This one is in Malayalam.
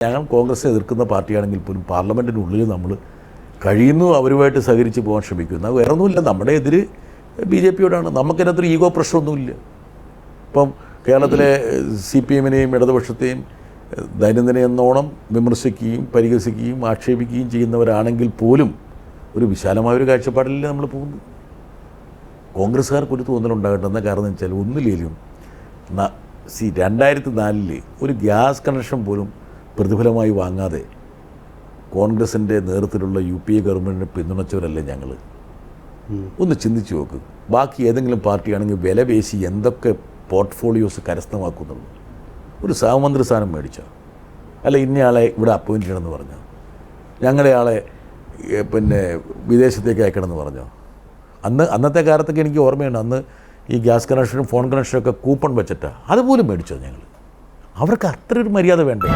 ഞങ്ങൾ കോൺഗ്രസ് എതിർക്കുന്ന പാർട്ടിയാണെങ്കിൽ പോലും പാർലമെൻറ്റിനുള്ളിൽ നമ്മൾ കഴിയുന്നു അവരുമായിട്ട് സഹകരിച്ച് പോകാൻ ശ്രമിക്കുന്നു. വേറെ ഒന്നുമില്ല, നമ്മുടെ എതിര് ബി ജെ പിയോടാണ്. നമുക്കതിനകത്തൊരു ഈഗോ പ്രശ്നമൊന്നുമില്ല. ഇപ്പം കേരളത്തിലെ CPM-നെയും ഇടതുപക്ഷത്തെയും ദൈനംദിന എന്നോണം വിമർശിക്കുകയും പരിഹസിക്കുകയും ആക്ഷേപിക്കുകയും ചെയ്യുന്നവരാണെങ്കിൽ പോലും ഒരു വിശാലമായൊരു കാഴ്ചപ്പാടിലല്ലേ നമ്മൾ പോകുന്നു. കോൺഗ്രസ്സുകാർക്കൊരു തോന്നലുണ്ടാകട്ടെന്ന കാരണം എന്ന് വെച്ചാൽ ഒന്നില്ലെങ്കിലും 2004 ഒരു ഗ്യാസ് കണക്ഷൻ പോലും പ്രതിഫലമായി വാങ്ങാതെ കോൺഗ്രസിൻ്റെ നേതൃത്വത്തിലുള്ള UPA ഗവൺമെൻറ്റിനെ പിന്തുണച്ചവരല്ലേ ഞങ്ങൾ. ഒന്ന് ചിന്തിച്ച് നോക്ക്. ബാക്കി ഏതെങ്കിലും പാർട്ടിയാണെങ്കിൽ വില പേശി എന്തൊക്കെ പോർട്ട്ഫോളിയോസ് കരസ്ഥമാക്കുന്നുള്ളൂ. ഒരു സഹമന്ത്രി സ്ഥാനം മേടിച്ചോ, അല്ല ഇന്നയാളെ ഇവിടെ അപ്പോയിൻ്റ് ചെയ്യണമെന്ന് പറഞ്ഞോ, ഞങ്ങളുടെ ആളെ വിദേശത്തേക്ക് അയക്കണമെന്ന് പറഞ്ഞോ. അന്നത്തെ കാലത്തൊക്കെ എനിക്ക് ഓർമ്മയുണ്ട്, അന്ന് ഈ ഗ്യാസ് കണക്ഷനും ഫോൺ കണക്ഷനൊക്കെ കൂപ്പൺ വെച്ചിട്ടാണ് അതുപോലും മേടിച്ചത് ഞങ്ങൾ. അവർക്ക് അത്ര ഒരു മര്യാദ വേണ്ടേ?